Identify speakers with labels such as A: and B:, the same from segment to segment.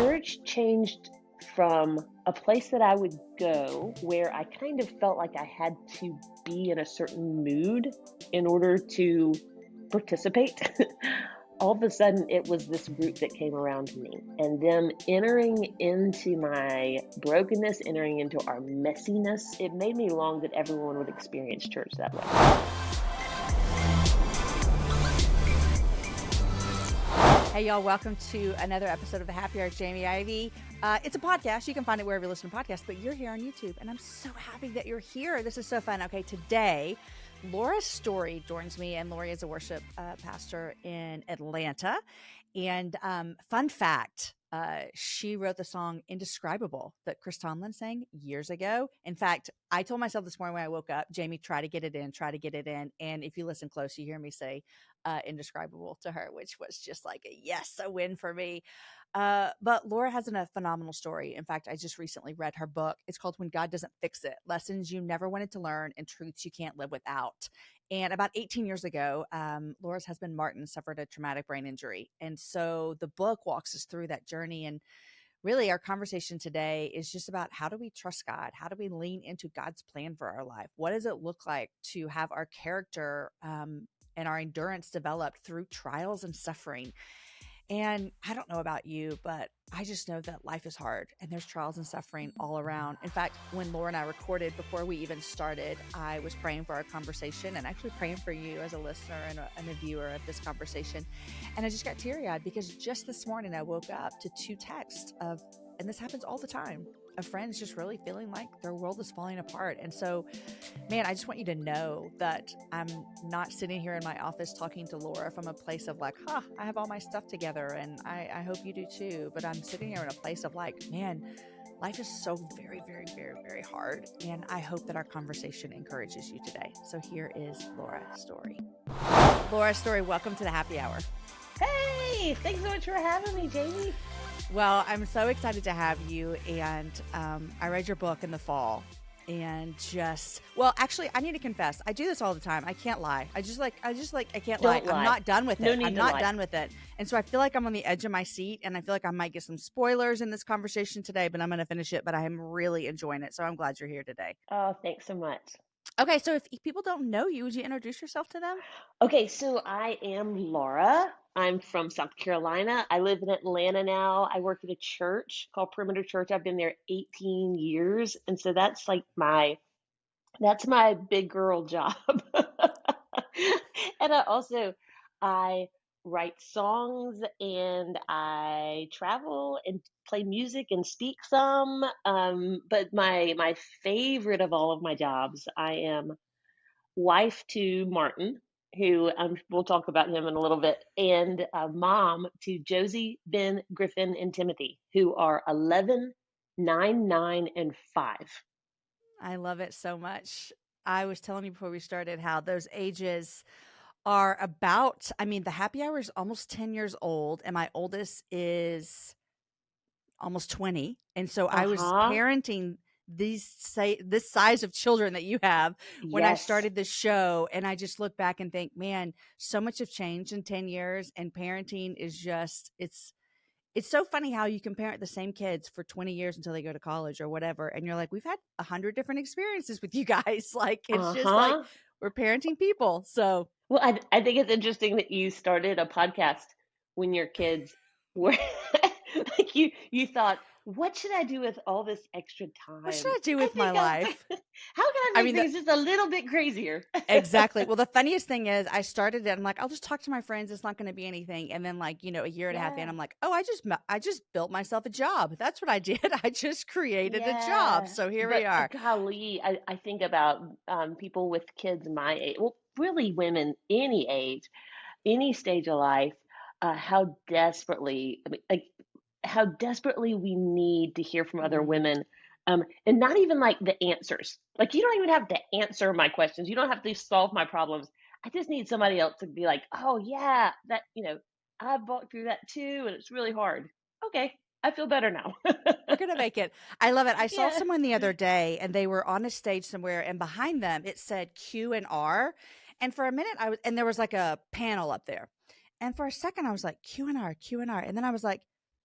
A: church changed from a place that I would go where I kind of felt like I had to be in a certain mood in order to participate. All of a sudden, it was this group that came around me, and them entering into my brokenness, entering into our messiness. It made me long that everyone would experience church that way.
B: Hey, y'all, welcome to another episode of The Happy Hour with Jamie Ivey. It's a podcast. You can find it wherever you listen to podcasts, but you're here on YouTube, and I'm so happy that you're here. This is so fun. Okay, today, Laura Story joins me, and Laura is a worship pastor in Atlanta. And fun fact, she wrote the song Indescribable that Chris Tomlin sang years ago. In fact, I told myself this morning when I woke up, Jamie, try to get it in. And if you listen close, you hear me say Indescribable to her, which was just like a win for me. But Laura has a phenomenal story. In fact, I just recently read her book. It's called When God Doesn't Fix It, Lessons You Never Wanted to Learn and Truths You Can't Live Without. And about 18 years ago, Laura's husband, Martin, suffered a traumatic brain injury. And so the book walks us through that journey. And really, our conversation today is just about how do we trust God? How do we lean into God's plan for our life? What does it look like to have our character and our endurance developed through trials and suffering? And I don't know about you, but I just know that life is hard and there's trials and suffering all around. In fact, when Laura and I recorded before we even started, I was praying for our conversation and actually praying for you as a listener and a viewer of this conversation. And I just got teary-eyed because just this morning I woke up to two texts and this happens all the time, of friends just really feeling like their world is falling apart. And so, man, I just want you to know that I'm not sitting here in my office talking to Laura from a place of like, I have all my stuff together and I hope you do too. But I'm sitting here in a place of like, man, life is so very, very, very, very hard. And I hope that our conversation encourages you today. So here is Laura's story. Laura Story, welcome to the Happy Hour.
A: Hey, thanks so much for having me, Jamie.
B: Well, I'm so excited to have you. And I read your book in the fall and actually, I need to confess. I do this all the time. I can't lie. I can't lie. I'm not done with it. I'm not done with it. And so I feel like I'm on the edge of my seat and I feel like I might get some spoilers in this conversation today, but I'm going to finish it. But I am really enjoying it. So I'm glad you're here today.
A: Oh, thanks so much.
B: Okay. So if people don't know you, would you introduce yourself to them?
A: Okay, so I am Laura. I'm from South Carolina. I live in Atlanta now. I work at a church called Perimeter Church. I've been there 18 years. And so that's my big girl job. And I write songs and I travel and play music and speak some. But my favorite of all of my jobs, I am wife to Martin, who we'll talk about him in a little bit, and mom to Josie, Ben, Griffin, and Timothy, who are 11, 9, 9, and 5.
B: I love it so much. I was telling you before we started how those ages are about, the Happy Hour is almost 10 years old and my oldest is almost 20. And so I was parenting this size of children that you have when I started this show. And I just look back and think, man, so much have changed in 10 years and parenting is just, it's so funny how you can parent the same kids for 20 years until they go to college or whatever. And you're like, we've had 100 different experiences with you guys. Like, it's just like we're parenting people. So,
A: well, I think it's interesting that you started a podcast when your kids were like you thought, what should I do with all this extra time?
B: What should I do with my life?
A: How can I make things just a little bit crazier?
B: Exactly. Well, the funniest thing is I started it. I'm like, I'll just talk to my friends. It's not going to be anything. And then a year and a half in, I'm like, oh, I just built myself a job. That's what I did. I just created a job. So here we are.
A: Golly, I think about people with kids my age, well, really women any age, any stage of life, how desperately we need to hear from other women, and not even like the answers. Like, you don't even have to answer my questions. You don't have to solve my problems. I just need somebody else to be like, oh yeah, that, I've walked through that too, and it's really hard. Okay, I feel better now.
B: We're going to make it. I love it. I saw someone the other day and they were on a stage somewhere and behind them it said Q and R. And for a minute and there was like a panel up there. And for a second I was like, Q and R. And then I was like,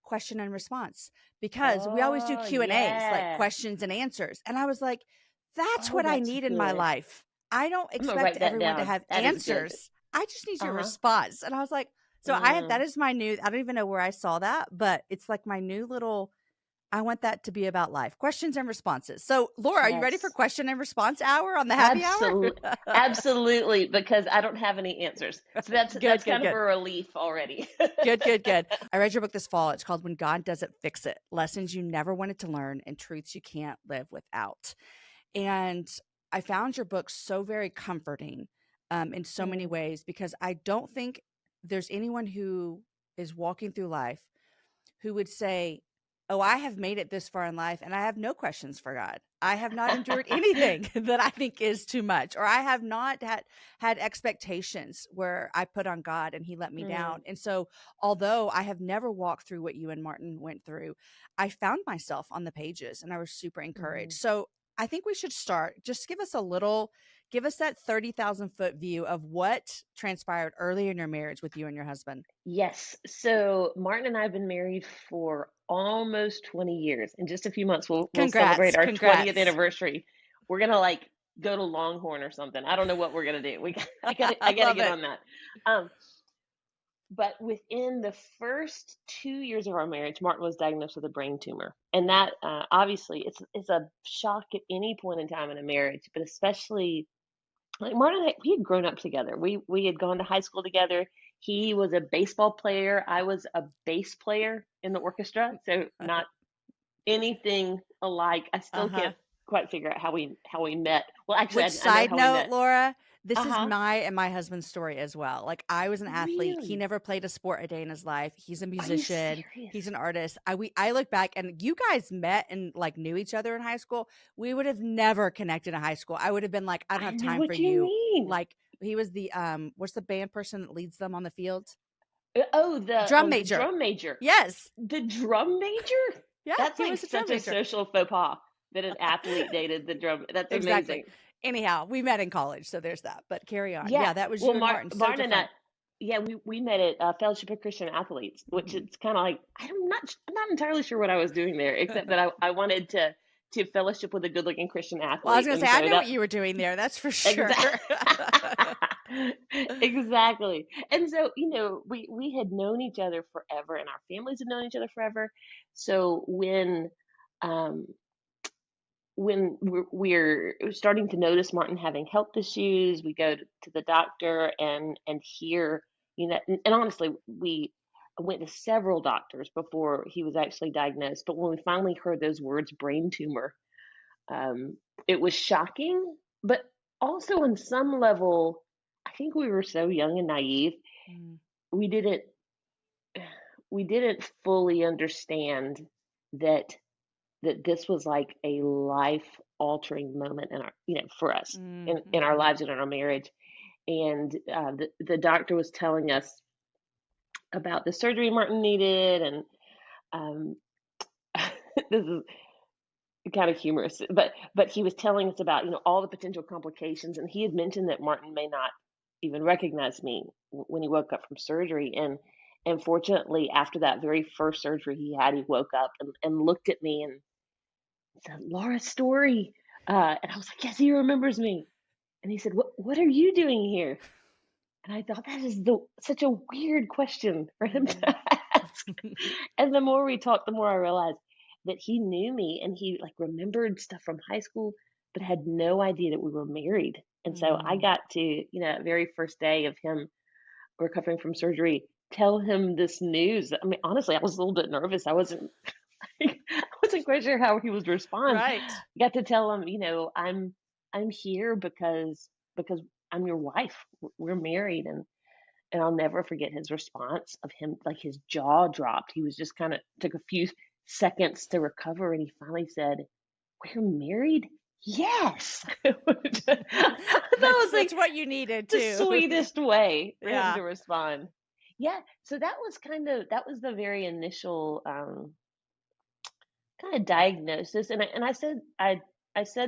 B: question and response, because we always do
A: Oh,
B: Q&As, like
A: yeah.
B: questions and answers. And I was like, that's
A: Oh,
B: what I
A: that's
B: need in my
A: good.
B: life. I don't
A: I'm gonna
B: expect
A: write that
B: everyone to
A: down.
B: have
A: That is good.
B: answers. I just need your
A: Uh-huh.
B: response. And I was like, so that
A: Mm,
B: is my new, I don't even know where I saw that, but it's like my new little, I want that to be about life. Questions and responses. So, Laura, are you ready for
A: yes.
B: question and response hour on the happy hour?
A: Absolutely. Absolutely, because I don't have any answers. So
B: Good,
A: that's
B: good,
A: kind of
B: good.
A: a relief already.
B: Good, good, good. I read your book this fall. It's called When God Doesn't Fix It: Lessons You Never Wanted to Learn and Truths You Can't Live Without. And I found your book so very comforting in so many
A: Mm,
B: ways, because I don't think there's anyone who is walking through life who would say, "Oh, I have made it this far in life and I have no questions for God. I have not endured anything that I think is too much, or I have not had expectations where I put on God and he let me
A: mm,
B: down." And so, although I have never walked through what you and Martin went through, I found myself on the pages and I was super encouraged.
A: mhm.
B: So, I think we should start. Just give us that 30,000-foot view of what transpired early in your marriage with you and your husband.
A: Yes. So Martin and I have been married for almost 20 years. In just a few months, we'll celebrate
B: Congrats.
A: our 20th
B: Congrats.
A: anniversary. We're gonna like go to Longhorn or something. I don't know what we're gonna do.
B: I
A: I gotta
B: love
A: get
B: it.
A: on that. Um, but within the first 2 years of our marriage, Martin was diagnosed with a brain tumor, and that obviously it's a shock at any point in time in a marriage, but especially like Martin and I, we had grown up together. We had gone to high school together. He was a baseball player. I was a bass player in the orchestra, so not anything alike. I still
B: Uh-huh.
A: can't quite figure out how we met. Well, actually,
B: Which,
A: I know
B: side
A: how we
B: note,
A: met.
B: Laura, this is
A: Uh-huh.
B: my and my husband's story as well. Like, I was an athlete. He
A: Really?
B: never played a sport a day in his life. He's a
A: Are you
B: musician.
A: serious?
B: He's an artist. I look back, and you guys met and like knew each other in high school. We would have never connected in high school. I would have been like, I don't
A: I
B: have
A: know
B: time for
A: what you
B: you.
A: mean.
B: Like, he was the what's the band person that leads them on the field?
A: Oh,
B: Drum
A: the
B: major.
A: drum major.
B: Yes.
A: The drum major?
B: Yeah,
A: That's
B: he
A: like
B: was a drum
A: such a
B: major.
A: social faux pas that an athlete dated the drum. That's
B: Exactly.
A: amazing.
B: Anyhow, we met in college, so there's that. But carry on.
A: Yeah.
B: Yeah, that was
A: Well,
B: you and Martin. So
A: Martin and I,
B: different.
A: yeah, we met at Fellowship of Christian Athletes, which
B: Mhm.
A: it's kind of like I'm not entirely sure what I was doing there, except that I wanted to fellowship with a good-looking Christian
B: Well, I was
A: athlete,
B: gonna say,
A: and
B: I
A: so
B: know what
A: that
B: you were doing there, that's for sure.
A: exactly exactly. And so we had known each other forever, and our families had known each other forever. So um, when we're starting to notice Martin having health issues, we go to the doctor and hear, and honestly, we went to several doctors before he was actually diagnosed. But when we finally heard those words, brain tumor, um, it was shocking, but also on some level, I think we were so young and naive,
B: Mm,
A: we didn't we didn't fully understand that this was like a life altering moment in our for us in our
B: mhm.
A: lives and in our marriage. And the doctor was telling us about the surgery Martin needed, and um, this is kind of humorous, but he was telling us about all the potential complications, and he had mentioned that Martin may not even recognize me when he woke up from surgery. And fortunately, after that very first surgery he woke up and looked at me and said, "Laura Story," and I was like, "Yes, he remembers me." And he said, "What are you doing here?" And I thought that is the such a weird question for him
B: Mm.
A: to ask. And the more we talked, the more I realized that he knew me and he like remembered stuff from high school, but had no idea that we were married. And so I
B: Mm.
A: got to, that very first day of him recovering from surgery, tell him this news. I mean, honestly, I was a little bit nervous. I wasn't I wasn't quite sure how he would respond.
B: Right.
A: Got to tell him, I'm here because I'm your wife. We're married. And I'll never forget his response of him, like his jaw dropped. He was just kind of took a few seconds to recover, and he finally said, "We're married." Yes. That was
B: That's
A: like
B: what you needed
A: the
B: too.
A: sweetest way for him
B: Yeah.
A: to respond. Yeah, so that was the very initial kind of diagnosis, and I said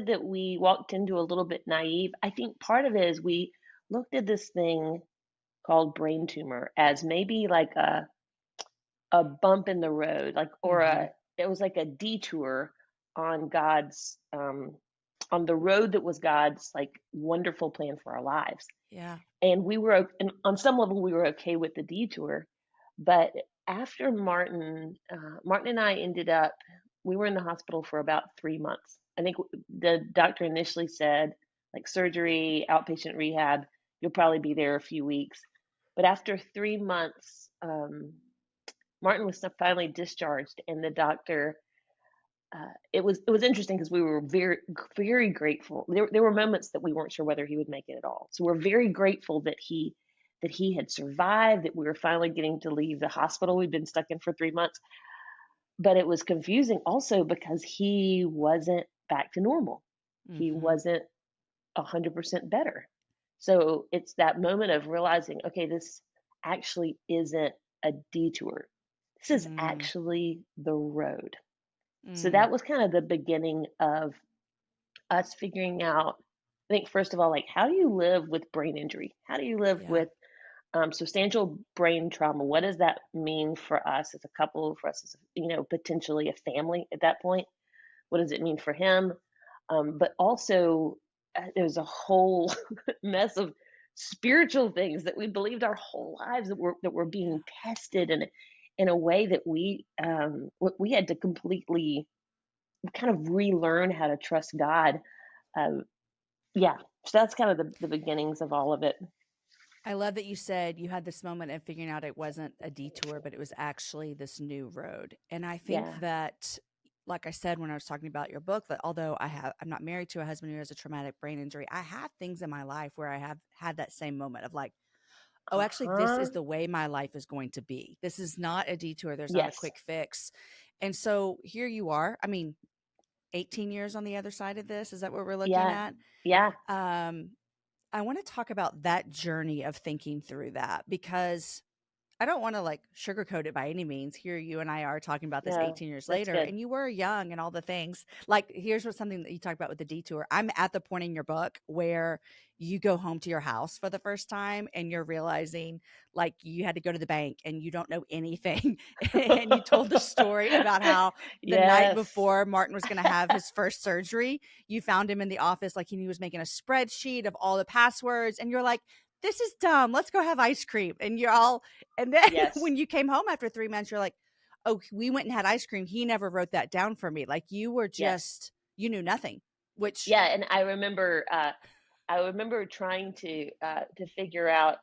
A: that we walked into a little bit naive. I think part of it is we looked at this thing called brain tumor as maybe like a bump in the road, like, or
B: Mm-hmm.
A: it was like a detour on God's, on the road that was God's like wonderful plan for our lives.
B: Yeah.
A: And and on some level, we were okay with the detour. But after Martin and I ended up, we were in the hospital for about 3 months. I think the doctor initially said, like, surgery, outpatient rehab, you'll probably be there a few weeks. But after 3 months, Martin was finally discharged, and the doctor, it was interesting because we were very grateful. There were moments that we weren't sure whether he would make it at all. So we're very grateful that he had survived, that we were finally getting to leave the hospital we'd been stuck in for 3 months. But it was confusing also because he wasn't back to normal. He
B: Mm-hmm.
A: wasn't 100% better. So it's that moment of realizing, okay, this actually isn't a detour. This is
B: Mm.
A: actually the road. So
B: Mm.
A: that was kind of the beginning of us figuring out, I think, first of all, like, how do you live with brain injury? How do you live
B: Yeah.
A: with substantial brain trauma? What does that mean for us as a couple, for us as, potentially a family at that point? What does it mean for him? But also, there's a whole mess of spiritual things that we believed our whole lives that were
B: Yeah.
A: being tested in a way that we had to completely kind of relearn how to trust God. Um, yeah, so that's kind of the beginnings of all of it.
B: I love that you said you had this moment of figuring out it wasn't a detour, but it was actually this new road. And I think
A: Yeah.
B: that, like I said when I was talking about your book, that although I'm not married to a husband who has a traumatic brain injury, I have things in my life where I have had that same moment of like, oh,
A: Uh
B: actually, this is
A: huh.
B: the way my life is going to be. This is not a detour. There's not a
A: Yes.
B: quick fix. And so here you are. I mean, 18 years on the other side of this. Is that what we're looking
A: Yeah.
B: at?
A: Yeah.
B: Um, I want to talk about that journey of thinking through that because I don't want to like sugarcoat it by any means. Here you and I are talking about this
A: No,
B: 18 years
A: that's
B: later,
A: good.
B: and you were young and all the things. Like, here's what something that you talked about with the detour. I'm at the point in your book where you go home to your house for the first time and you're realizing like you had to go to the bank and you don't know anything. And you told the story about how the night
A: Yes.
B: before Martin was going to have his first surgery, you found him in the office like he was making a spreadsheet of all the passwords. And you're like, this is dumb. Let's go have ice cream. And you're all, and then
A: Yes.
B: when you came home after 3 months, you're like, oh, we went and had ice cream. He never wrote that down for me. Like you were
A: Yes.
B: just, you knew nothing, which,
A: Yeah, and I remember trying to figure out,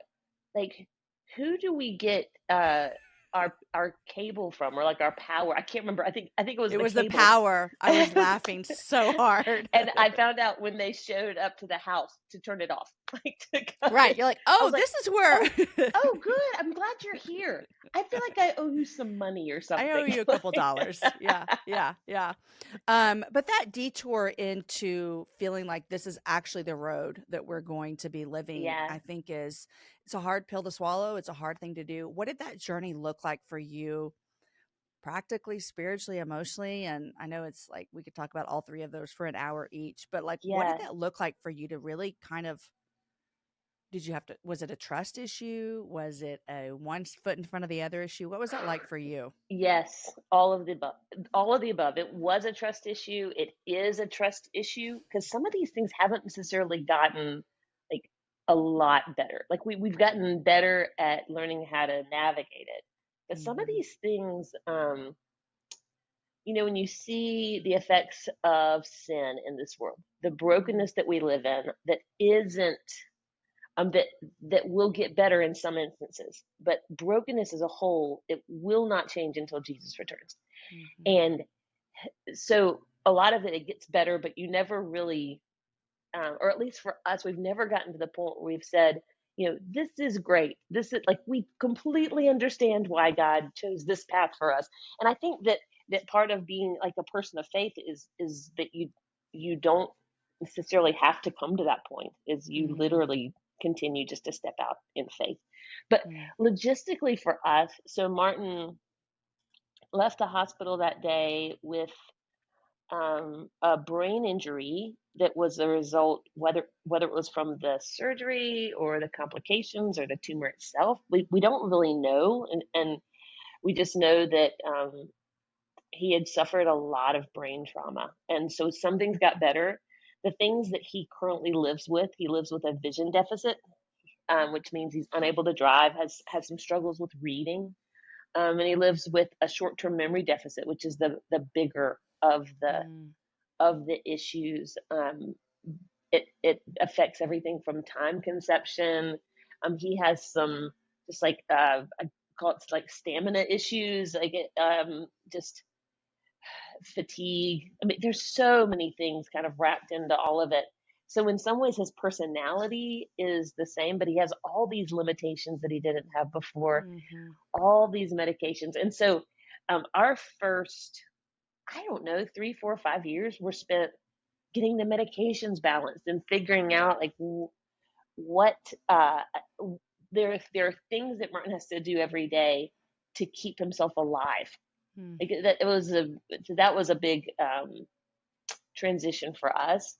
A: like, who do we get our cable from, or like our power? I can't remember. I think it was
B: it
A: the
B: was the
A: cable.
B: power. I was laughing so hard.
A: And I found out when they showed up to the house to turn it off, like, to come
B: Right.
A: in.
B: You're like,
A: I
B: oh,
A: was like,
B: this is where
A: "Oh, oh, good. I'm glad you're here. I feel like I owe you some money or
B: I owe
A: something."
B: you a couple dollars. Yeah, yeah, yeah. But that detour into feeling like this is actually the road that we're going to be living,
A: Yeah.
B: I think it's a hard pill to swallow. It's a hard thing to do. What did that journey look like for you practically, spiritually, emotionally? And I know it's like we could talk about all three of those for an hour each, but like what did
A: Yeah.
B: that look like for you to really kind of did you have to was it a trust issue? Was it a one foot in front of the other issue? What was that like for you?
A: Yes, all of the above. All of the above. It was a trust issue. It is a trust issue because some of these things haven't necessarily gotten, like, a lot better. Like, we've gotten better at learning how to navigate it. But some of
B: Mhm.
A: these things, when you see the effects of sin in this world, the
B: Mhm.
A: brokenness that we live in, that isn't, that will get better in some instances, but brokenness as a whole, it will not change until Jesus returns.
B: Mhm.
A: And so a lot of it gets better, but you never really, or at least for us, we've never gotten to the point where we've said, this is great. This is, like, we completely understand why God chose this path for us. And I think that part of being like a person of faith is that you don't necessarily have to come to that point, is you
B: Mhm.
A: literally continue just to step out in faith. But
B: Mm.
A: logistically for us, so Martin left the hospital that day with a brain injury that was a result, whether it was from the surgery or the complications or the tumor itself. We don't really know, and We just know that he had suffered a lot of brain trauma. And so some things got better. The things that he currently lives with, he lives with a vision deficit, which means he's unable to drive, has some struggles with reading. And he lives with a short-term memory deficit, which is the bigger of the issues. It affects everything from time conception. He has some just like I call it like stamina issues, like just fatigue. I mean, there's so many things kind of wrapped into all of it. So in some ways, his personality is the same, but he has all these limitations that he didn't have before, all these medications. And so our first, I don't know, 3, 4, 5 years were spent getting the medications balanced and figuring out like what there are things that Martin has to do every day to keep himself alive. Like that was a big transition for us.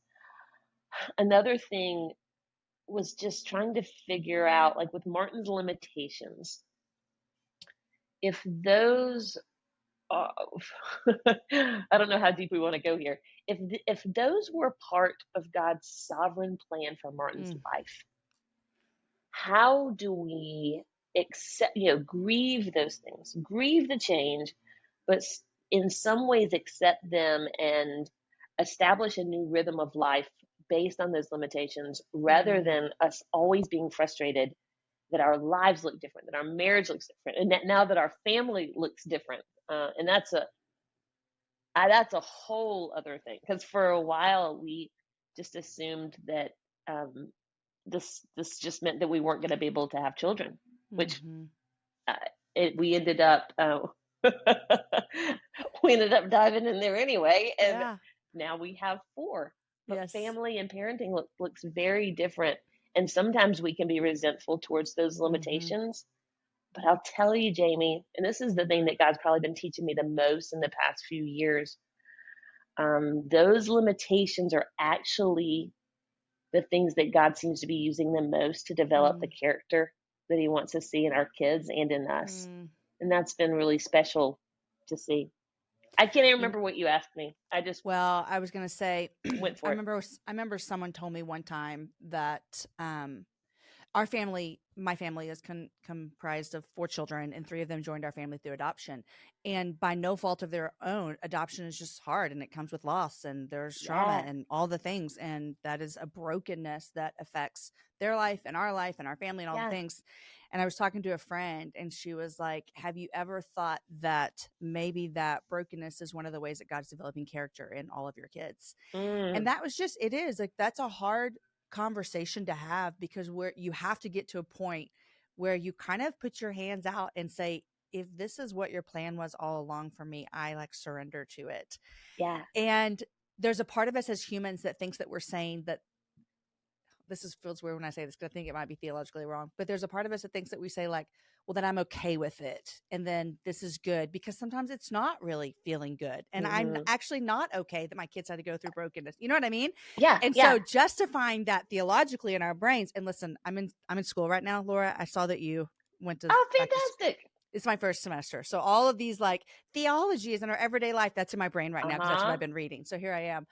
A: Another thing was just trying to figure out, like with Martin's limitations, if those I don't know how deep we want to go here. If those were part of God's sovereign plan for Martin's life, how do we accept, grieve those things, grieve the change, but in some ways accept them and establish a new rhythm of life based on those limitations, rather than us always being frustrated that our lives look different, that our marriage looks different, and that now that our family looks different. And that's a whole other thing, because for a while we just assumed that this just meant that we weren't going to be able to have children, which we ended up we ended up diving in there anyway, and now we have 4. But family and parenting looks very different, and sometimes we can be resentful towards those limitations. But I'll tell you, Jamie, and this is the thing that God's probably been teaching me the most in the past few years. Those limitations are actually the things that God seems to be using the most to develop the character that he wants to see in our kids and in us. And that's been really special to see. I can't even remember what you asked me. I
B: was going to say,
A: went for
B: I remember someone told me one time that my family is comprised of 4 children, and 3 of them joined our family through adoption. And by no fault of their own, adoption is just hard, and it comes with loss, and there's trauma and all the things. And that is a brokenness that affects their life and our family and all the things. And I was talking to a friend, and she was like, have you ever thought that maybe that brokenness is one of the ways that God's developing character in all of your kids? And that was just, it is like, that's a hard conversation to have, because you have to get to a point where you kind of put your hands out and say, if this is what your plan was all along for me, I like surrender to it.
A: Yeah.
B: And there's a part of us as humans that thinks that we're saying that feels weird when I say this, because I think it might be theologically wrong, but there's a part of us that thinks that we say like, well, then I'm okay with it, and then this is good, because sometimes it's not really feeling good. And I'm actually not okay that my kids had to go through brokenness. You know what I mean?
A: Yeah.
B: And so justifying that theologically in our brains, and listen, I'm in school right now, Laura. I saw that you went to.
A: Oh, fantastic.
B: It's my first semester. So all of these like theologies in our everyday life, that's in my brain right now, because that's what I've been reading. So here I am.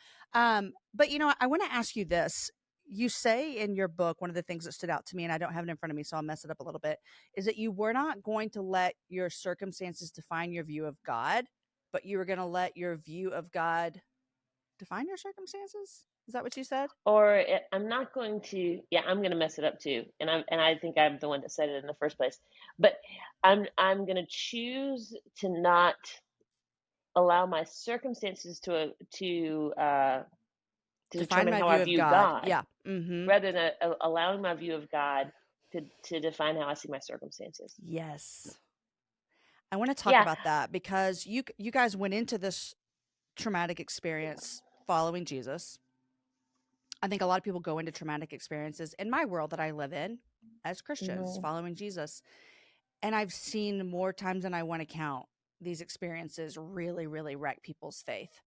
B: But I want to ask you this. You say in your book, one of the things that stood out to me, and I don't have it in front of me, so I'll mess it up a little bit, is that you were not going to let your circumstances define your view of God, but you were going to let your view of God define your circumstances. Is that what you said?
A: Or I'm not going to. Yeah, I'm going to mess it up too, and I think I'm the one that said it in the first place. But I'm going to choose to not allow my circumstances to
B: define
A: determine
B: my
A: how
B: view
A: I
B: of
A: view
B: God.
A: God.
B: Yeah.
A: Rather than allowing my view of God to define how I see my circumstances.
B: Yes. I want to talk about that, because you guys went into this traumatic experience following Jesus. I think a lot of people go into traumatic experiences in my world that I live in as Christians following Jesus. And I've seen more times than I want to count these experiences really, really wreck people's faith.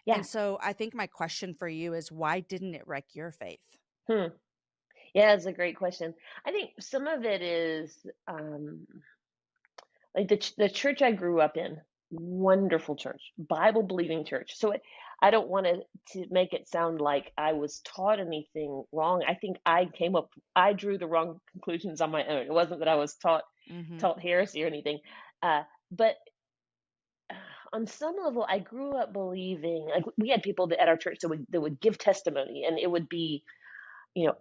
B: Yeah. And so I think my question for you is, why didn't it wreck your faith?
A: Yeah, it's a great question. I think some of it is like the church I grew up in, wonderful church, Bible believing church. So I don't want to make it sound like I was taught anything wrong. I think I drew the wrong conclusions on my own. It wasn't that I was
B: Mm-hmm.
A: taught heresy or anything. But on some level, I grew up believing, like we had people at our church that would give testimony, and it would be,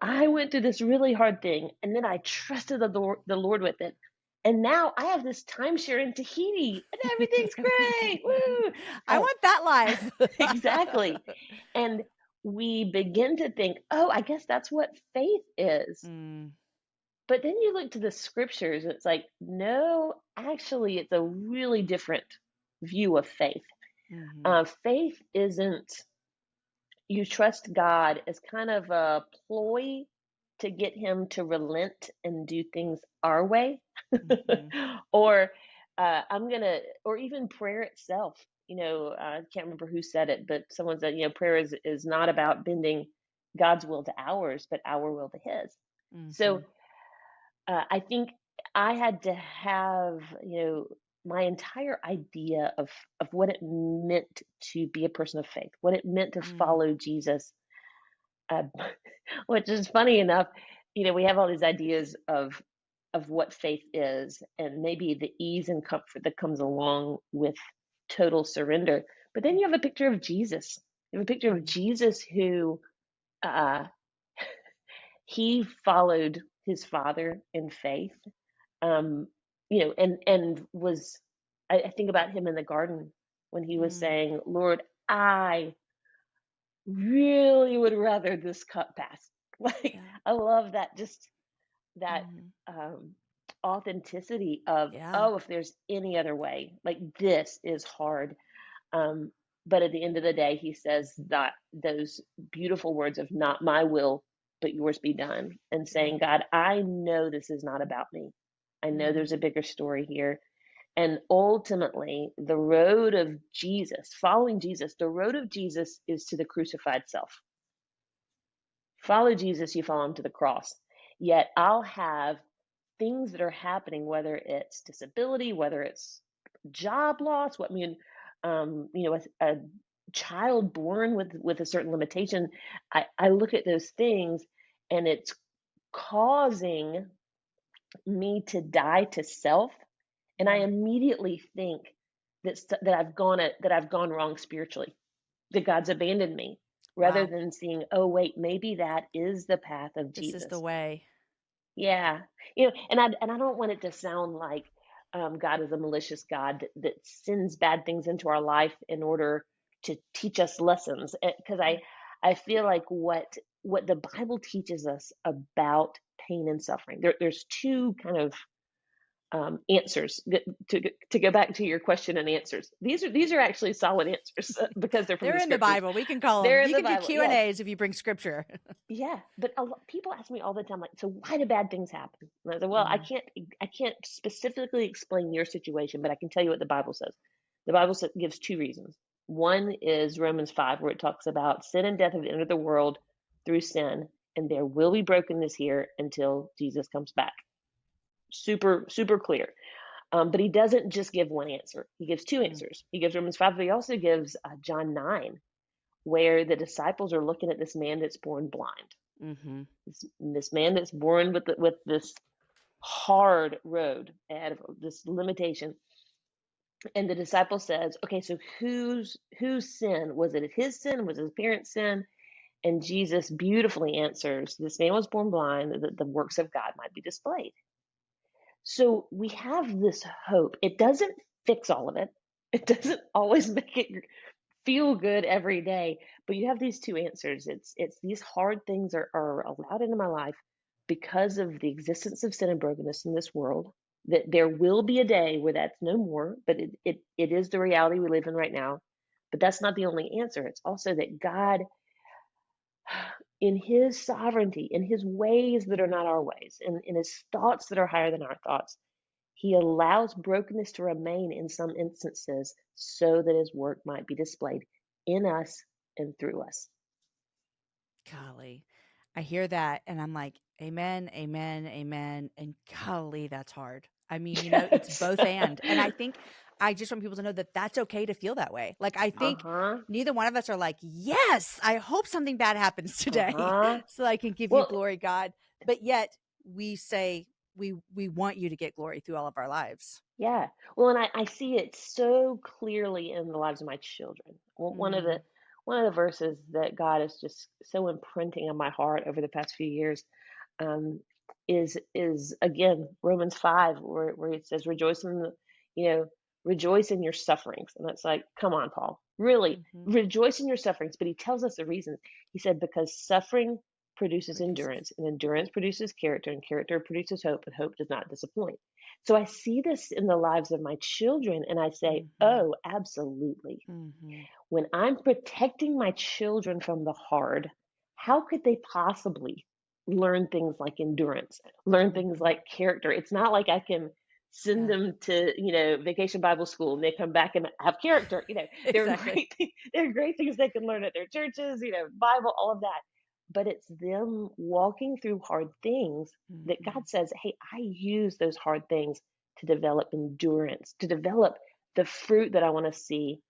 A: I went through this really hard thing, and then I trusted the Lord with it. And now I have this timeshare in Tahiti, and everything's great. Woo!
B: I want that life.
A: Exactly. And we begin to think, oh, I guess that's what faith is.
B: Mm,
A: But then you look to the scriptures, and it's like, no, actually, it's a really different view of faith.
B: mm-hmm.
A: Faith isn't you trust God as kind of a ploy to get him to relent and do things our way.
B: Mm-hmm.
A: Or or even prayer itself. I can't remember who said it, but someone said, prayer is not about bending God's will to ours, but our will to his.
B: Mm-hmm.
A: So I think I had to have, my entire idea of what it meant to be a person of faith, what it meant to
B: Mm,
A: follow Jesus, uh, which is funny enough. We have all these ideas of what faith is, and maybe the ease and comfort that comes along with total surrender. But then you have a picture of Jesus. You have a picture of
B: mm,
A: Jesus who uh, he followed his father in faith, um, and was, I think about him in the garden when he was
B: mm.
A: saying, Lord, I really would rather this cup pass. Like,
B: Yeah.
A: I love that, just that
B: Mm-hmm.
A: um, authenticity of,
B: Yeah.
A: oh, if there's any other way, like this is hard. Um, but at the end of the day, he says that those beautiful words of not my will, but yours be done. And
B: Yeah.
A: saying, God, I know this is not about me. I know
B: Mm,
A: there's a bigger story here. And ultimately, the road of Jesus, following Jesus, the road of Jesus is to the crucified self. Follow Jesus, you follow him to the cross. Yet I'll have things that are happening, whether it's disability, whether it's job loss, a child born with a certain limitation. I look at those things, and it's causing me to die to self, and I
B: mm.
A: immediately think that I've gone wrong spiritually, that God's abandoned me, rather
B: Wow.
A: than seeing, oh wait, maybe that is the path of
B: This is the
A: Jesus.
B: way.
A: Yeah, and I don't want it to sound like God is a malicious God that sends bad things into our life in order to teach us lessons. Because I feel like what the Bible teaches us about pain and suffering. There's two kind of answers to go back to your question and answers. These are actually solid answers because they're from
B: They're
A: the
B: in the
A: scriptures.
B: Bible. We can call them.
A: They're in
B: You
A: the
B: can do
A: Bible. Yes.
B: Q&As if you bring scripture.
A: Yeah, but people ask me all the time, like, so why do bad things happen? And I said, well,
B: Mm,
A: I can't specifically explain your situation, but I can tell you what the Bible says. The Bible gives two reasons. One is Romans 5, where it talks about sin and death have entered the world through sin, and there will be brokenness here until Jesus comes back. Super, super clear. But he doesn't just give one answer. He gives two
B: mm,
A: answers. He gives Romans 5, but he also gives John 9, where the disciples are looking at this man that's born blind.
B: mm-hmm.
A: This man that's born with this hard road ahead of this limitation. And the disciple says, okay, so whose sin? Was it his sin? Was it his parents' sin? And Jesus beautifully answers, this man was born blind that the works of God might be displayed. So we have this hope. It doesn't fix all of it. It doesn't always make it feel good every day, but you have these two answers. It's these hard things are allowed into my life because of the existence of sin and brokenness in this world. That there will be a day where that's no more, but it is the reality we live in right now. But that's not the only answer. It's also that God, in his sovereignty, in his ways that are not our ways, in his thoughts that are higher than our thoughts, he allows brokenness to remain in some instances so that his work might be displayed in us and through us.
B: Golly. I hear that and I'm like, amen, amen, amen. And golly, that's hard. I mean, it's both and I think I just want people to know that that's okay to feel that way. Like, I think
A: Uh-huh.
B: neither one of us are like, yes, I hope something bad happens today
A: Uh-huh.
B: so I can give you
A: Well,
B: glory, God. But yet we say we want you to get glory through all of our lives.
A: yeah. Well, and I see it so clearly in the lives of my children.
B: Mm,
A: One of the verses that God is just so imprinting on my heart over the past few years, um, is again Romans 5, where it says, "Rejoice in the, you know, rejoice in your sufferings." And that's like, come on, Paul, really
B: mhm.
A: rejoice in your sufferings. But he tells us the reasons. He said, because suffering produces
B: Produces.
A: endurance, and endurance produces character, and character produces hope, and hope does not disappoint. So I see this in the lives of my children, and I say,
B: Mhm.
A: oh, absolutely.
B: Mhm.
A: When I'm protecting my children from the hard, how could they possibly learn things like endurance, learn things
B: Mhm.
A: like character? It's not like I can send
B: Yeah.
A: them to, vacation Bible school and they come back and have character. There are
B: Exactly.
A: there are great things they can learn at their churches, Bible, all of that. But it's them walking through hard things that
B: Mhm.
A: God says, hey, I use those hard things to develop endurance, to develop the fruit that I want to see,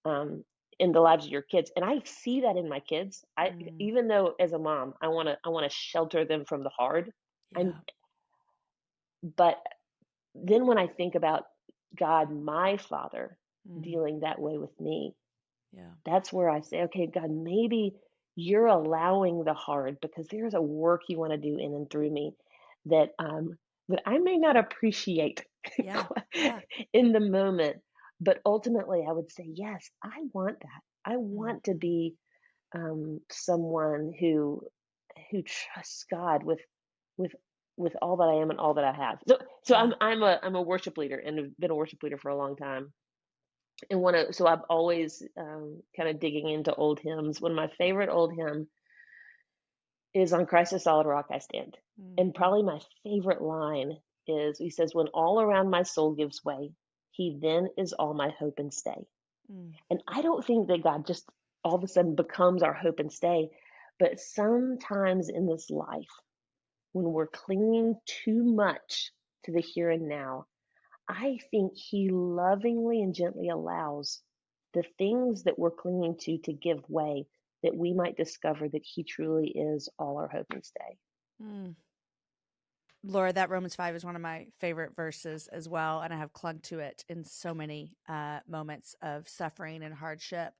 A: um, in the lives of your kids. And I see that in my kids. I
B: Mm.
A: Even though as a mom, I want to shelter them from the hard. I'm
B: Yeah.
A: But then when I think about God, my father,
B: Mm.
A: dealing that way with me,
B: Yeah.
A: that's where I say, okay, God, maybe you're allowing the hard because there's a work you want to do in and through me that that I may not appreciate
B: Yeah. Yeah.
A: in the moment. But ultimately I would say, yes, I want that. I want to
B: Mhm.
A: be someone who trusts God with with all that I am and all that I have. So
B: Yeah.
A: I'm a worship leader and have been a worship leader for a long time. And so I'm always kind of digging into old hymns. One of my favorite old hymn is "On Christ the Solid Rock I Stand," and
B: Mhm.
A: probably my favorite line is he says, "When all around my soul gives way, He then is all my hope and stay."
B: Mm.
A: And I don't think that God just all of a sudden becomes our hope and stay, but sometimes in this life, when we're clinging too much to the here and now, I think He lovingly and gently allows the things that we're clinging to give way, that we might discover that He truly is all our hope and stay.
B: Mm. Laura, that Romans 5 is one of my favorite verses as well, and I have clung to it in so many moments of suffering and hardship.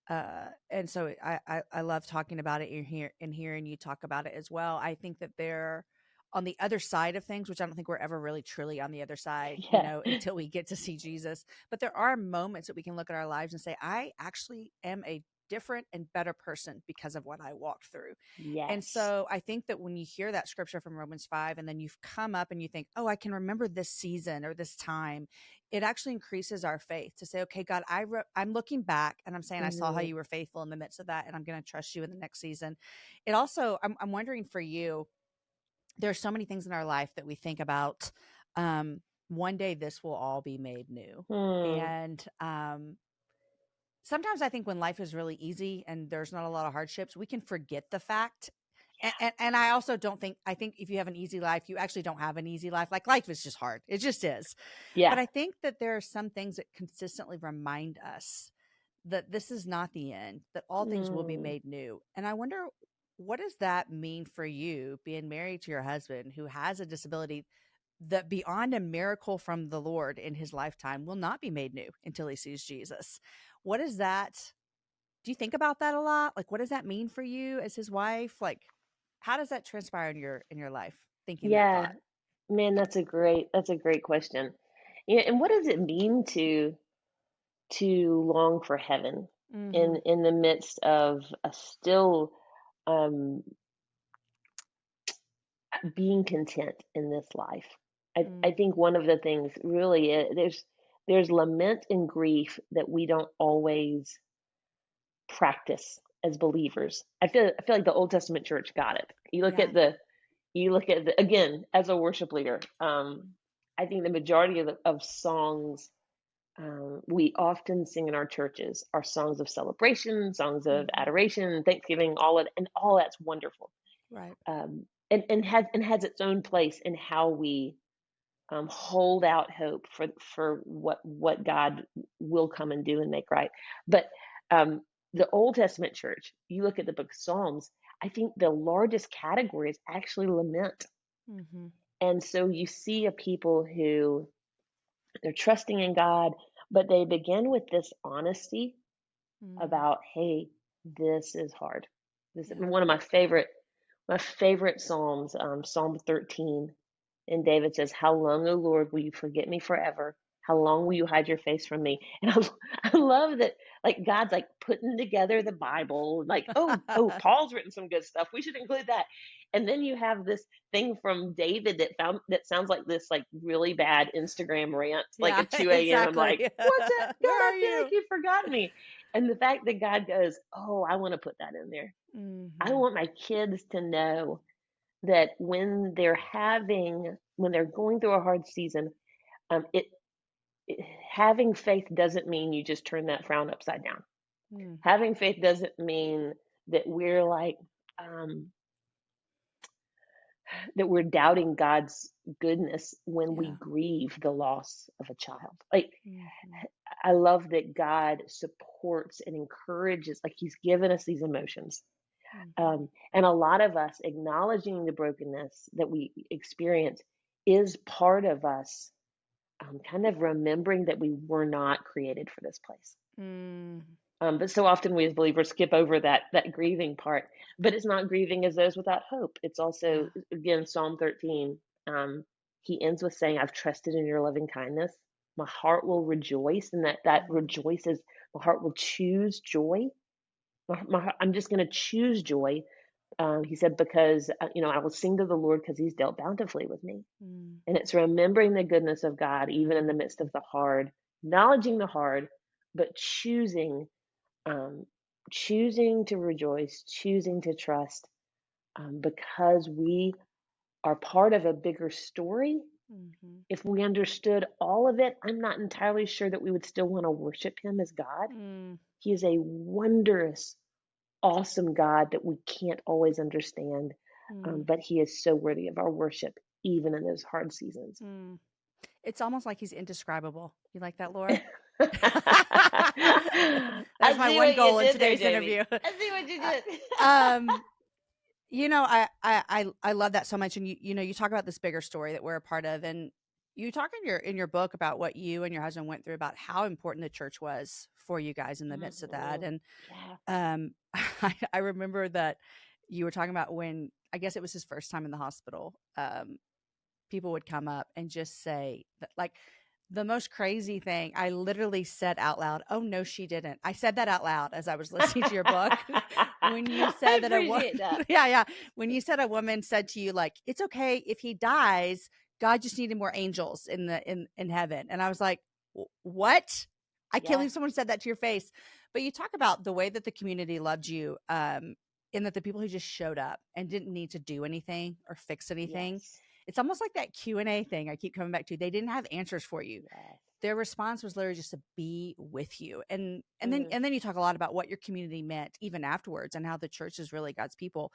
B: And so I love talking about it in here and hearing you talk about it as well. I think that they're on the other side of things, which I don't think we're ever really truly on the other side,
A: Yeah.
B: until we get to see Jesus. But there are moments that we can look at our lives and say, I actually am a different and better person because of what I walked through. And
A: Yes.
B: so I think that when you hear that scripture from Romans 5 and then you've come up and you think, oh, I can remember this season or this time, it actually increases our faith to say, okay, God, I'm looking back and I'm saying, I saw how
A: Hmm.
B: you were faithful in the midst of that, and I'm going to trust you in the next season. It also, I'm wondering for you, there's so many things in our life that we think about. One day this will all be made new.
A: Hmm.
B: And sometimes I think when life is really easy and there's not a lot of hardships, we can forget the fact. And I also don't think, I think if you have an easy life, you actually don't have an easy life. Like, life is just hard. It just is. But
A: Yeah.
B: I think that there are some things that consistently remind us that this is not the end, that all things will be
A: Mm.
B: made new. And I wonder, what does that mean for you being married to your husband who has a disability that, beyond a miracle from the Lord in his lifetime, will not be made new until he sees Jesus? What is that? Do you think about that a lot? Like, what does that mean for you as his wife? Like, how does that transpire in your life, thinking that
A: Yeah.
B: thought?
A: Man, that's a great question. Yeah, and what does it mean to long for heaven
B: Mhm.
A: in the midst of a still um, being content in this life? I
B: Mm.
A: think one of the things really there's lament and grief that we don't always practice as believers. I feel like the Old Testament church got it.
B: Yeah.
A: You look at the again as a worship leader. I think the majority of songs we often sing in our churches are songs of celebration, songs of
B: Mhm.
A: adoration, thanksgiving, all that's wonderful,
B: Right.
A: and has its own place in how we hold out hope for what God will come and do and make right. But um, the Old Testament church, you look at the book of Psalms, I think the largest category is actually lament.
B: Mm-hmm.
A: And so you see a people who they're trusting in God, but they begin with this honesty
B: Mm.
A: about, hey, this is hard. This is
B: Yeah.
A: one of my favorite Psalms, Psalm 13. And David says, how long, O Lord, will you forget me forever? How long will you hide your face from me? And I love that, like, God's like putting together the Bible, like, oh, Paul's written some good stuff. We should include that. And then you have this thing from David that sounds like this like really bad Instagram rant, like
B: Yeah,
A: at 2 a.m.
B: exactly.
A: Like, what's that?
B: Where
A: God,
B: are
A: I feel like
B: you?
A: you forgot me. And the fact that God goes, oh, I want to put that in there. I
B: Mm-hmm.
A: want my kids to know that when they're going through a hard season, it having faith doesn't mean you just turn that frown upside down.
B: Mm.
A: Having faith doesn't mean that we're like um, that we're doubting God's goodness when we
B: Yeah.
A: grieve the loss of a child. Like,
B: Mm-hmm.
A: I love that God supports and encourages, like He's given us these emotions.
B: Mm-hmm.
A: And a lot of us acknowledging the brokenness that we experience is part of us kind of remembering that we were not created for this place.
B: Mm.
A: But so often we as believers skip over that grieving part. But it's not grieving as those without hope. It's
B: Yeah.
A: also, again, Psalm 13. He ends with saying, I've trusted in your loving kindness. My heart will rejoice, and that
B: Mm.
A: rejoices, my heart will choose joy. I'm just going to choose joy. He said, because, I will sing to the Lord because He's dealt bountifully with me.
B: Mm.
A: And it's remembering the goodness of God, even in the midst of the hard, acknowledging the hard, but um, choosing to rejoice, choosing to trust, because we are part of a bigger story.
B: Mm-hmm.
A: If we understood all of it, I'm not entirely sure that we would still want to worship Him as God.
B: Mm.
A: He is a wondrous, awesome God that we can't always understand,
B: Mm.
A: but He is so worthy of our worship, even in those hard seasons.
B: Mm. It's almost like He's indescribable. You like that, Laura?
A: I
B: That's my
A: see
B: one
A: what you
B: goal in
A: did there,
B: today's
A: Jamie.
B: interview.
A: I see what you
B: Uh,
A: did.
B: um, I love that so much, and you talk about this bigger story that we're a part of, and you talk in your book about what you and your husband went through, about how important the church was for you guys in the midst of that,
A: Mhm.
B: and
A: Yeah.
B: I remember that you were talking about when, I guess it was his first time in the hospital. People would come up and just say that, like, the most crazy thing. I literally said out loud, "Oh no, she didn't." I said that out loud as I was listening to your book. When you
A: I
B: said that a woman,
A: appreciate that.
B: yeah, yeah. When you said a woman said to you, like, "It's okay if he dies. God just needed more angels in heaven," and I was like, "What?" I can't
A: Yeah.
B: believe someone said that to your face. But you talk about the way that the community loved you, in that the people who just showed up and didn't need to do anything or fix anything.
A: Yes.
B: It's almost like that Q&A thing I keep coming back to. They didn't have answers for you.
A: Yes.
B: Their response was literally just to be with you. And then
A: Mm.
B: and then you talk a lot about what your community meant even afterwards, and how the church is really God's people.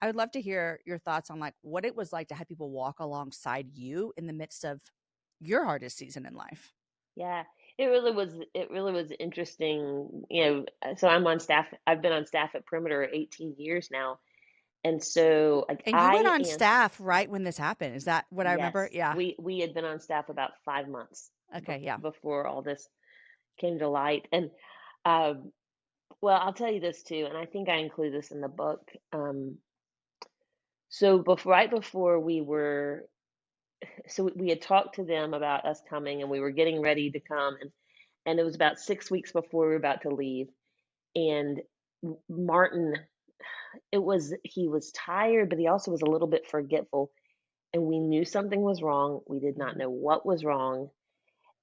B: I would love to hear your thoughts on, like, what it was like to have people walk alongside you in the midst of your hardest season in life.
A: Yeah. It really was interesting. So I'm on staff. I've been on staff at Perimeter 18 years now. And so, like,
B: And you went on staff right when this happened. Is that what I remember?
A: yes,
B: Yeah.
A: we had been on staff about 5 months
B: Okay, yeah.
A: before all this came to light. And um, well, I'll tell you this too, and I think I include this in the book. Right before we had talked to them about us coming, and we were getting ready to come, and it was about 6 weeks before we were about to leave. And Martin, he was tired, but he also was a little bit forgetful, and we knew something was wrong. We did not
B: Mhm.
A: know what was wrong,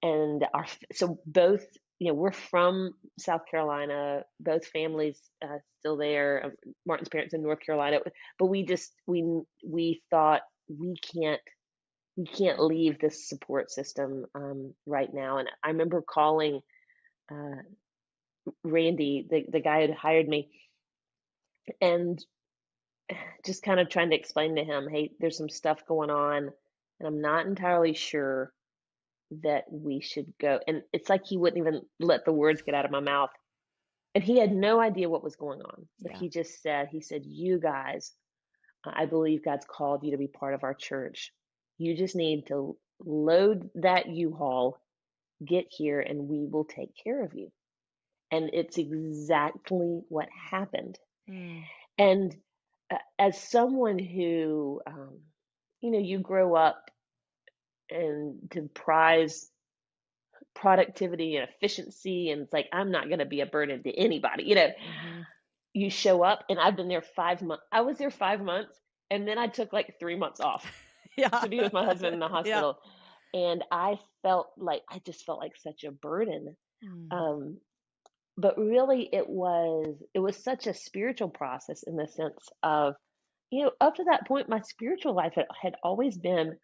A: and so both, we're from South Carolina, both families still there. Martin's parents in North Carolina, but we thought we can't leave this support system right now. And I remember calling uh, Randy, the guy who hired me, and just kind of trying to explain to him, hey, there's some stuff going on. and I'm not entirely sure that we should go. And it's like he wouldn't even let the words get out of my mouth. And he had no idea what was going on. So
B: Yeah.
A: he just said, you guys, I believe God's called you to be part of our church. You just need to load that U-Haul, get here, and we will take care of you. And it's exactly what happened.
B: Mm.
A: And as someone who, you grow up and to prize productivity and efficiency, and it's like, I'm not going to be a burden to anybody,
B: Mm-hmm.
A: you show up, and I've been there 5 months. I was there 5 months, and then I took like 3 months off
B: Yeah.
A: to be with my husband in the
B: Yeah.
A: hospital. And I just felt like such a burden.
B: Mm.
A: Um, but really it was such a spiritual process in the sense of, up to that point, my spiritual life had always been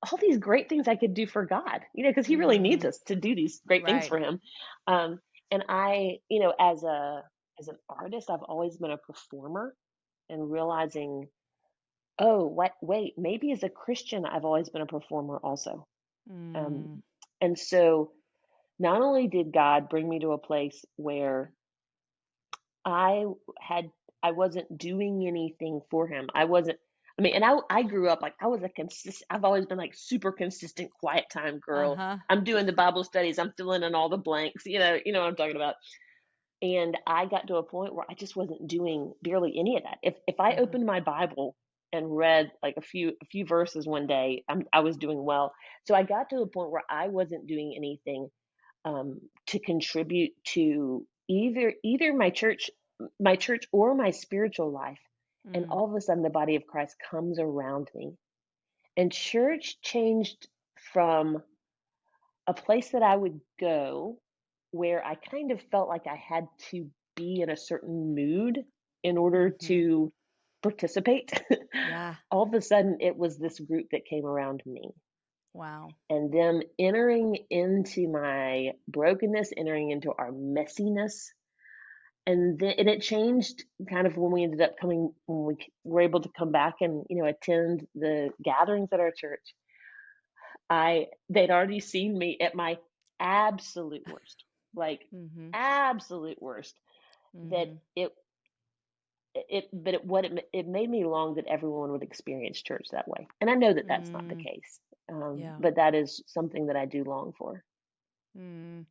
A: all these great things I could do for God, because He really needs
B: Mm.
A: us to do these great things
B: Right.
A: for Him. Um, and I, as an artist, I've always been a performer, and realizing, oh, wait, maybe as a Christian, I've always been a performer also. Um,
B: Mm.
A: and so not only did God bring me to a place where I had I wasn't doing anything for him. And I grew up like I was I've always been like super consistent quiet time girl.
B: Uh-huh.
A: I'm doing the Bible studies, I'm filling in all the blanks, you know what I'm talking about. And I got to a point where I just wasn't doing barely any of that. If I
B: Uh-huh.
A: opened my Bible and read like a few verses one day, I was doing well. So I got to a point where I wasn't doing anything to contribute to either my church or my spiritual life. And
B: Mm.
A: all of a sudden, the body of Christ comes around me, and church changed from a place that I would go where I kind of felt like I had to be in a certain mood in order
B: Mm-hmm.
A: to participate.
B: Yeah.
A: All of a sudden, it was this group that came around me,
B: Wow.
A: and them entering into my brokenness, entering into our messiness. And it changed kind of when we ended up coming, when we were able to come back and, attend the gatherings at our church. They'd already seen me at my absolute worst, like
B: Mm-hmm.
A: absolute worst, that
B: Mm-hmm.
A: it made me long that everyone would experience church that way. And I know that that's not the
B: Mm.
A: case.
B: Yeah.
A: But that is something that I do long for.
B: Mm.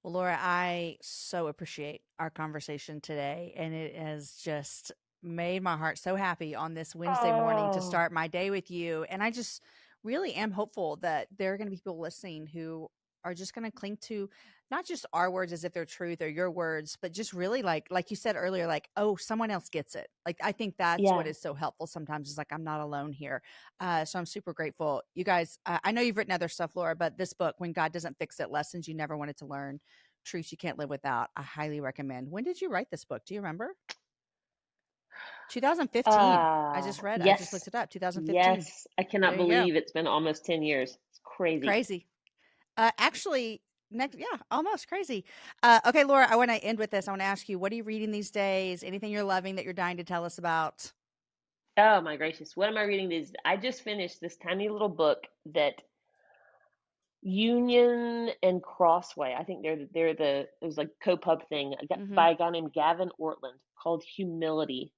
B: Well, Laura, I so appreciate our conversation today, and it has just made my heart so happy on this Wednesday morning to
A: Oh,
B: start my day with you. And I just really am hopeful that there are going to be people listening who are just going to cling to not just our words as if they're truth or your words, but just really like you said earlier, like, oh, someone else gets it. Like, I think that's what
A: yeah.
B: is so helpful sometimes is like, I'm not alone here. So I'm super grateful. You guys, I know you've written other stuff, Laura, but this book, When God Doesn't Fix It, Lessons You Never Wanted to Learn, Truths You Can't Live Without, I highly recommend. When did you write this book? Do you remember? 2015. I just
A: Yes.
B: looked it up. 2015.
A: Yes. I cannot
B: There you go.
A: believe it's been almost 10 years. It's crazy.
B: Crazy. Actually, next, yeah, almost crazy. Okay, Laura, I want to end with this. I want to ask you, what are you reading these days? Anything you're loving that you're dying to tell us about?
A: Oh my gracious. What am I reading these? I just finished this tiny little book that Union and Crossway. I think it was like co-pub thing
B: Mm-hmm.
A: by a guy named Gavin Ortland, called Humility.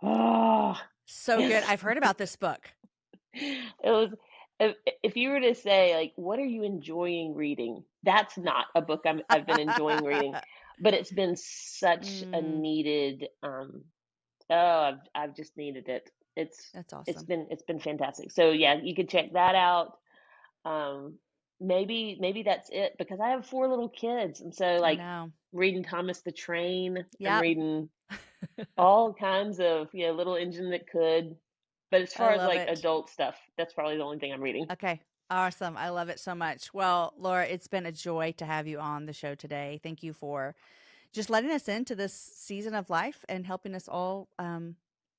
A: Oh,
B: So good.
A: it's
B: I've heard about this book.
A: it was if you were to say like what are you enjoying reading? That's not a book I've been enjoying reading, but it's been such a
B: Mm,
A: needed oh, I've just needed it. It's
B: that's
A: it's
B: awesome.
A: been it's been fantastic. So yeah, you can check that out. Um, maybe that's it because I have four little kids, and so
B: I
A: like
B: know.
A: reading Thomas the Train, I'm
B: Yep.
A: reading all kinds of Little Engine That Could. But as
B: I
A: far as
B: love
A: like
B: it.
A: adult stuff, that's probably the only thing I'm reading.
B: Okay. Awesome. I love it so much. Well, Laura, it's been a joy to have you on the show today. Thank you for just letting us into this season of life and helping us all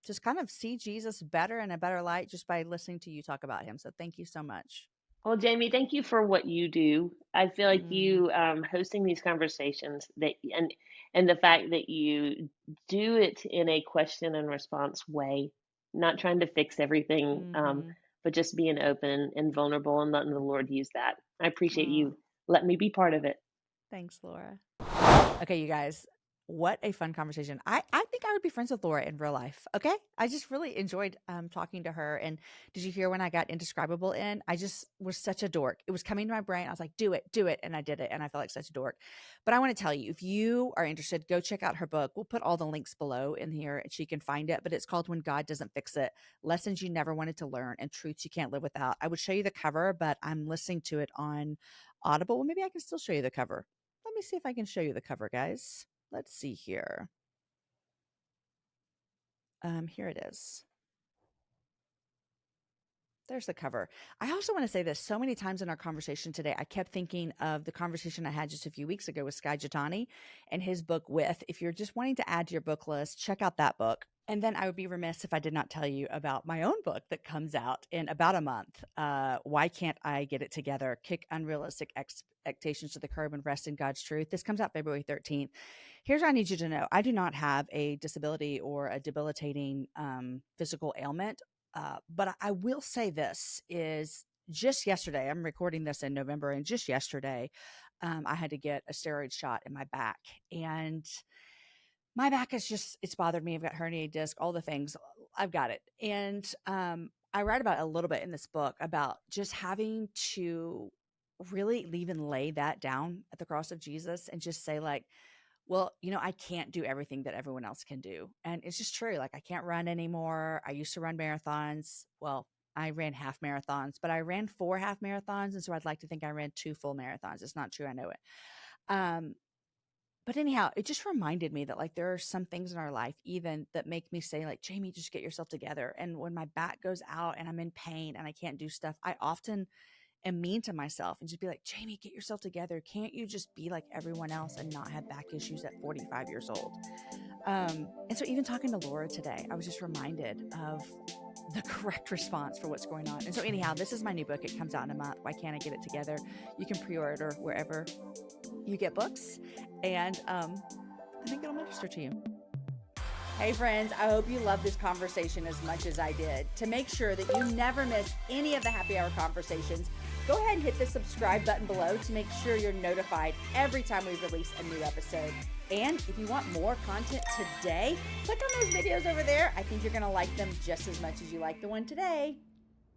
B: just kind of see Jesus better in a better light just by listening to you talk about him. So thank you so much.
A: Well, Jamie, thank you for what you do. I feel like
B: Mm,
A: you hosting these conversations and the fact that you do it in a question and response way, not trying to fix everything,
B: mm-hmm.
A: but just being open and vulnerable and letting the Lord use that. I appreciate
B: Oh,
A: you letting me be part of it.
B: thanks, Laura. Okay, you guys, what a fun conversation. I think I would be friends with Laura in real life. Okay. I just really enjoyed talking to her. And did you hear when I got Indescribable in? I just was such a dork. It was coming to my brain. I was like, do it, do it. And I did it. And I felt like such a dork. But I want to tell you, if you are interested, go check out her book. We'll put all the links below in here and she can find it. But it's called When God Doesn't Fix It: Lessons You Never Wanted to Learn and Truths You Can't Live Without. I would show you the cover, but I'm listening to it on Audible. Well, maybe I can still show you the cover. Let me see if I can show you the cover, guys. Let's see here. Here it is. There's the cover. I also want to say this. So many times in our conversation today, I kept thinking of the conversation I had just a few weeks ago with Sky Jitani and his book With. If you're just wanting to add to your book list, check out that book. And then I would be remiss if I did not tell you about my own book that comes out in about a month. Why Can't I Get It Together? Kick Unrealistic Expectations to the Curb and Rest in God's Truth. This comes out February 13th. Here's what I need you to know. I do not have a disability or a debilitating physical ailment. But I will say this is just yesterday, I'm recording this in November, and just yesterday, I had to get a steroid shot in my back, and my back is just, it's bothered me. I've got herniated disc, all the things. I've got it. And I write about it a little bit in this book about just having to really even lay that down at the cross of Jesus and just say, like, well, I can't do everything that everyone else can do. And it's just true. Like, I can't run anymore. I used to run marathons. Well, I ran half marathons, but I ran 4 half marathons. And so I'd like to think I ran 2 full marathons. It's not true. I know it. But anyhow, it just reminded me that, like, there are some things in our life even that make me say, like, Jamie, just get yourself together. And when my back goes out and I'm in pain and I can't do stuff, I often am mean to myself and just be like, Jamie, get yourself together. Can't you just be like everyone else and not have back issues at 45 years old? And so even talking to Laura today, I was just reminded of the correct response for what's going on. And so anyhow, this is my new book. It comes out in a month. Why Can't I Get It Together? You can pre-order wherever you get books. And I think it'll minister to you. Hey friends, I hope you love this conversation as much as I did. To make sure that you never miss any of the happy hour conversations, go ahead and hit the subscribe button below to make sure you're notified every time we release a new episode. And if you want more content today, click on those videos over there. I think you're going to like them just as much as you like the one today.